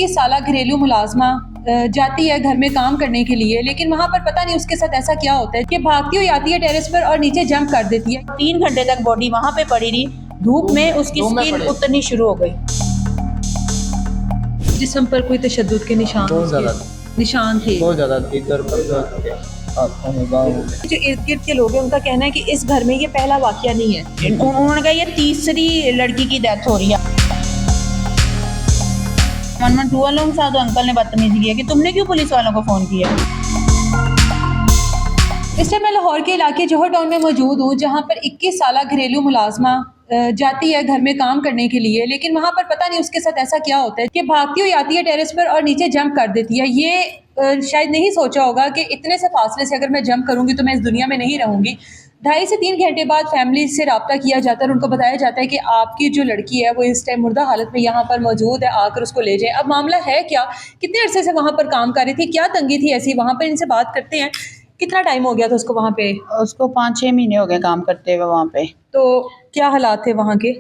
21 साल घरेलू मुलाजमा जाती है घर में काम करने के लिए, लेकिन वहाँ पर पता नहीं उसके साथ ऐसा क्या होता है कि भागती हुई आती है टेरेस पर और नीचे जंप कर देती है। 3 घंटे तक बॉडी वहाँ पे पड़ी रही, धूप में उसकी स्किन उतरनी शुरू हो गई। जिस्म पर कोई तशद्दुद के निशान थे। बहुत ज़्यादा थी। जो इर्द गिर्द के लोग हैं उनका कहना है कि इस घर में ये पहला वाकया नहीं है। उन्होंने कहा ये तीसरी लड़की की डेथ हो रही है। 112 वालों के साथ तो अंकल ने बदतमीजी की है कि तुमने क्यों पुलिस वालों को फ़ोन किया। इस टाइम मैं लाहौर के इलाके जौहर टाउन में मौजूद हूँ, जहाँ पर 21 साल घरेलू मुलाजमा जाती है घर में काम करने के लिए, लेकिन वहाँ पर पता नहीं उसके साथ ऐसा क्या होता है कि भागती हुई आती है टेरेस पर और नीचे जंप कर देती है। ये शायद नहीं सोचा होगा कि इतने से फासले से अगर मैं जंप करूँगी तो मैं इस दुनिया में नहीं रहूँगी। 2.5 से 3 घंटे बाद फैमिली से रब्ता किया जाता है और उनको बताया जाता है कि आपकी जो लड़की है वो इस टाइम मुर्दा हालत में यहाँ पर मौजूद है, आकर उसको ले जाए। अब मामला है क्या, कितने अरसे से वहाँ पर काम कर रही थी, क्या तंगी थी ऐसी, वहाँ पर इनसे बात करते हैं। कितना टाइम हो गया था उसको वहाँ पे? उसको 5-6 महीने हो गए काम करते हुए वहाँ पे। तो क्या हालात थे वहाँ के?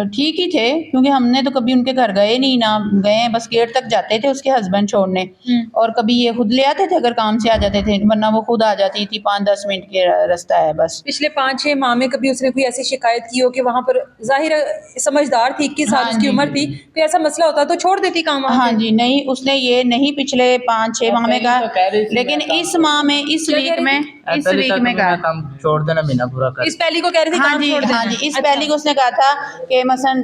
ठीक ही थे, क्योंकि हमने तो कभी उनके घर गए नहीं, ना गए, बस गेट तक जाते थे उसके हस्बैंड छोड़ने, और कभी ये खुद ले आते थे अगर काम से आ जाते थे, वरना वो खुद आ जाती थी। 5-10 मिनट के रास्ता है बस। पिछले 5-6 माह में कभी उसने कोई ऐसी शिकायत की हो कि वहाँ पर, जाहिर समझदार थी, 21 साल उसकी उम्र थी, कोई ऐसा मसला होता तो छोड़ देती काम? हाँ जी, नहीं, उसने ये नहीं पिछले 5-6 माह में कहा, लेकिन इस माह में, इस वीक में कहा काम छोड़ देना, महीना पूरा कर। इस पहली को कह रही थी काम छोड़ देना। हाँ जी, इस पहली को उसने कहा था कि मसलन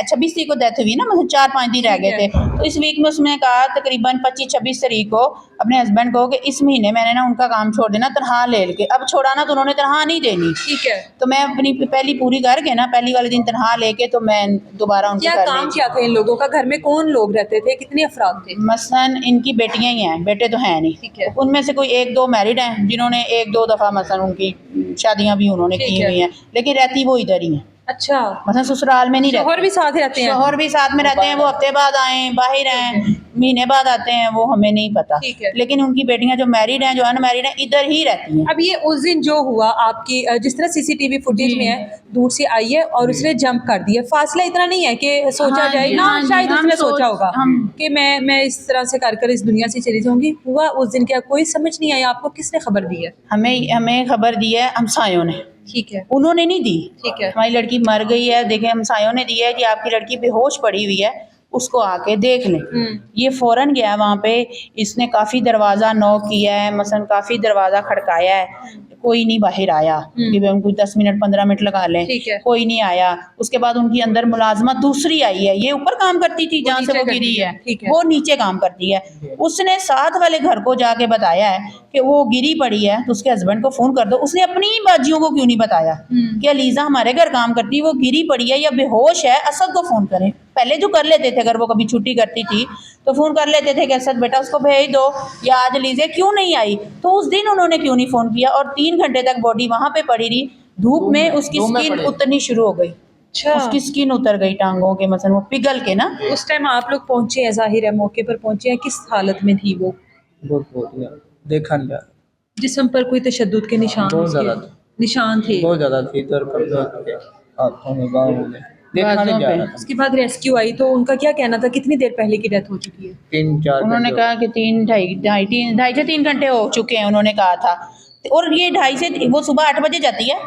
26 तारीख को डेथ हुई ना, मतलब 4-5 दिन रह गए थे, तो इस वीक में उसने कहा तकरीबन 25-26 तारीख को अपने हस्बैंड को कि इस महीने मैंने ना उनका काम छोड़ देना, तनख्वाह ले के। अब छोड़ाना तो उन्होंने तनख्वाह नहीं देनी, ठीक है, तो मैं अपनी पहली पूरी करके ना, पहली वाले दिन तनख्वाह लेके तो मैं दोबारा उनके क्या काम क्या था इन लोगों का? घर में कौन लोग रहते थे, कितने अफराद थे? मसलन इनकी बेटियां ही हैं, बेटे तो हैं नहीं, ठीक है। उनमें से कोई 1-2 मैरिड हैं, जिन्होंने 1-2 दफ़ा मसलन उनकी शादियां भी उन्होंने की हुई हैं, लेकिन रहती वो इधर ही हैं। अच्छा, मतलब ससुराल में नहीं रहते। शौहर भी साथ रहते हैं? शौहर भी साथ में रहते हैं, वो हफ्ते बाद आए, बाहर आए, महीने बाद आते हैं, वो हमें नहीं पता। ठीक है। लेकिन उनकी बेटियां जो मैरिड हैं, जो अनमैरिड हैं, इधर ही रहती हैं। अब ये उस दिन जो हुआ आपकी, जिस तरह सीसीटीवी फुटेज में है, दूर से आई है और उसने जंप कर दिया। फासला इतना नहीं है कि सोचा जाए ना, शायद उसने सोचा होगा कि मैं इस तरह से कर इस दुनिया से चली जाऊंगी। हुआ उस दिन क्या कोई समझ नहीं आई आपको? किसने खबर दी है? हमें खबर दी है हमसायों ने। ठीक है, उन्होंने नहीं दी। ठीक है, हमारी लड़की मर गई है, देखें, हमसायों ने दी है कि आपकी लड़की बेहोश पड़ी हुई है, उसको आके देख लें। ये फ़ौरन गया वहाँ पे, इसने काफ़ी दरवाज़ा नॉक किया है, मसलन काफ़ी दरवाज़ा खड़काया है, कोई नहीं बाहर आया कि उनको 10 मिनट 15 मिनट लगा लें, कोई नहीं आया। उसके बाद उनकी अंदर मुलाजमत दूसरी आई है, ये ऊपर काम करती थी जहाँ से वो गिरी है, वो नीचे काम करती है। उसने साथ वाले घर को जाके बताया है कि वो गिरी पड़ी है, तो उसके हस्बैंड को फ़ोन कर दो। उसने अपनी बाजियों को क्यों नहीं बताया कि अलीज़ा हमारे घर काम करती है, वो गिरी पड़ी है या बेहोश है, असद को फ़ोन करें। पहले जो कर लेते थे, अगर वो कभी छुट्टी करती थी तो फ़ोन कर लेते थे कि असद बेटा उसको भेज दो, या आज लीजिए, क्यों नहीं आई? तो उस दिन उन्होंने क्यों नहीं फ़ोन किया? और 3 घंटे तक बॉडी वहाँ पे पड़ी रही, धूप में उसकी स्किन उतरनी शुरू हो गई। अच्छा, उसकी स्किन उतर गई टांगों के, मतलब वो पिघल के ना। उस टाइम आप लोग पहुंचे हैं, जाहिर है मौके पर पहुंचे हैं, किस हालत में थी वो? बहुत देखा नहीं यार। जिस्म पर कोई तशद्दुद के निशान थे? बहुत ज़्यादा थी। देखा नहीं जा रहा था। उसके बाद रेस्क्यू आई तो उनका क्या कहना था, कितनी देर पहले की डेथ हो चुकी है? 3-4 उन्होंने कहा कि 2.5 से 3 घंटे हो चुके हैं, उन्होंने कहा था। और ये 2.5 से, वो सुबह 8 बजे जाती है,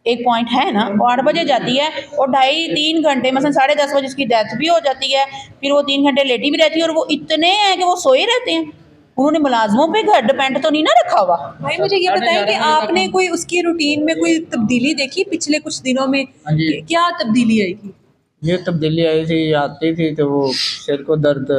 एक पॉइंट है ना, वो 8 बजे जाती है, और 2.5-3 घंटे, मतलब 10:30 बजे उसकी डेथ भी हो जाती है, फिर वो 3 घंटे लेटी भी रहती है, और वो इतने हैं कि वो सोए रहते हैं। उन्होंने मुलाजमों पे घर डिपेंड तो नहीं ना रखा हुआ। भाई मुझे ये बताएं कि आपने कोई उसकी रूटीन में कोई तब्दीली देखी पिछले कुछ दिनों में? क्या तब्दीली आई थी? ये तब्दीली आई थी, आती थी तो वो सिर को दर्द,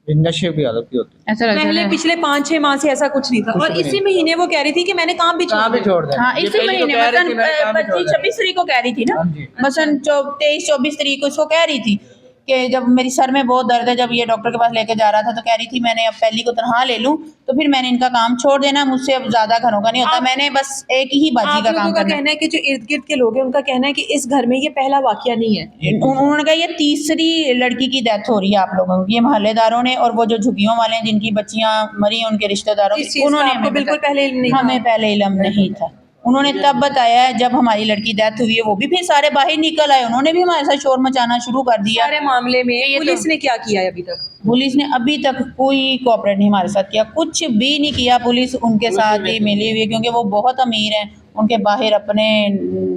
नशे की हालत होती ऐसा लगता पहले है पिछले 5-6 माह से ऐसा कुछ नहीं था, और इसी महीने वो कह रही थी कि मैंने काम भी छोड़ दिया। हाँ, इसी महीने मतलब 25-26 तारीख को कह रही थी ना, मसलन 23-24 तारीख को इसको कह रही थी कि जब मेरी सर में बहुत दर्द है, जब ये डॉक्टर के पास लेके जा रहा था तो कह रही थी मैंने अब पहली को तनख्वाह ले लूं तो फिर मैंने इनका काम छोड़ देना, मुझसे अब ज्यादा घरों का नहीं होता, मैंने बस एक ही बाजी का काम करना है। कहना है कि जो इर्द गिर्द के लोग हैं उनका कहना है कि इस घर में ये पहला वाकया नहीं है। उन्होंने कहा ये तीसरी लड़की की डेथ हो रही है आप लोगों की, ये मोहल्लेदारों ने, और वो जो झुग्गियों वाले हैं जिनकी बच्चियां मरी हैं उनके रिश्तेदारों की, उन्होंने बिल्कुल पहले हमें पहले इल्म नहीं था। उन्होंने तब बताया है जब हमारी लड़की डेथ हुई है, वो भी फिर सारे बाहर निकल आए, उन्होंने भी हमारे साथ शोर मचाना शुरू कर दिया। सारे मामले में पुलिस ने क्या किया है अभी तक? पुलिस ने अभी तक कोई कोऑपरेट नहीं हमारे साथ किया, कुछ भी नहीं किया। पुलिस उनके साथ ही मिली हुई है क्योंकि वो बहुत अमीर हैं, उनके बाहर अपने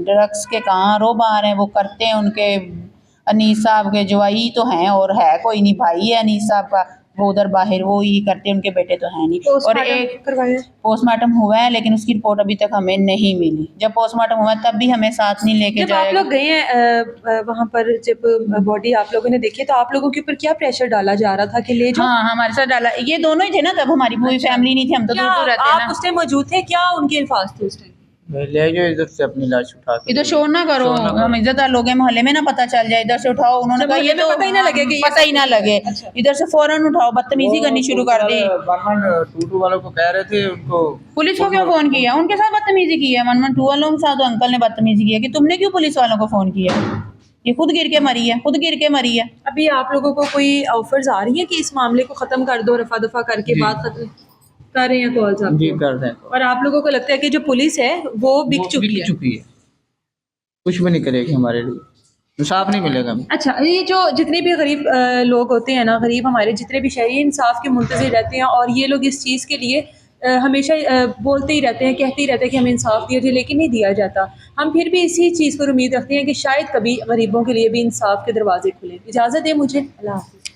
ड्रग्स के कारोबार हैं, वो करते हैं। उनके अनीस साहब के जवाई तो हैं और है कोई नहीं, भाई है अनीस साहब का, वो उधर बाहर वो ही करते हैं, उनके बेटे तो हैं नहीं। और एक करवाया पोस्टमार्टम हुआ है लेकिन उसकी रिपोर्ट अभी तक हमें नहीं मिली। जब पोस्टमार्टम हुआ तब भी हमें साथ नहीं लेके जब आप जाएगा। लोग गए हैं वहाँ पर, जब बॉडी आप लोगों ने देखी तो आप लोगों के ऊपर क्या प्रेशर डाला जा रहा था कि ले जाओ? हाँ, हमारे साथ डाला, ये दोनों ही थे ना, तब हमारी पूरी फैमिली नहीं थी, हम तो क्या दूर दूर रहते हैं आप ना। उस टाइम मौजूद थे? क्या उनके अल्फाज थे उस टाइम? ले जाओ इधर से अपनी लाश उठा के। इधर शोर ना करो, शोर ना करो। हम इज्जतदार लोग हैं, मोहल्ले में ना पता चल जाए, इधर से उठाओ। उन्होंने कहा ये मोहल्ले में तो पता ही ना लगे कि ये पता ही ना लगे, अच्छा। इधर से फौरन उठाओ, बदतमीजी करनी शुरू कर दी। 1122 वालों को कह रहे थे उनको, पुलिस को क्यों फोन किया? उनके साथ बदतमीजी की है। 112 वालों के साथ तो अंकल ने बदतमीजी की है कि तुमने क्यों पुलिस वालों को फोन किया? ये खुद गिर के मरी है, खुद गिर के मरी है। अभी आप लोगों को कोई ऑफर्स आ रही है कि इस मामले को खत्म कर दो, रफा दफा करके जी। बात खत्म कर रहे हैं कॉल्स जी आपको? कर दें। और आप लोगों को लगता है कि जो पुलिस है वो बिक चुकी है? चुकी है, कुछ भी नहीं करेगी हमारे लिए, इंसाफ नहीं मिलेगा हमें। अच्छा, ये जो जितने भी गरीब लोग होते हैं ना, गरीब हमारे जितने भी शहरी इंसाफ के मुंतज़िर रहते हैं, और ये लोग इस चीज़ के लिए हमेशा बोलते ही रहते हैं, कहते ही रहते हैं कि हमें इंसाफ दिया जाए, लेकिन नहीं दिया जाता। हम फिर भी इसी चीज़ पर उम्मीद रखते हैं कि शायद कभी गरीबों के लिए भी इंसाफ के दरवाजे खुले। इजाज़त दें मुझे, अल्लाह हाफ़िज़।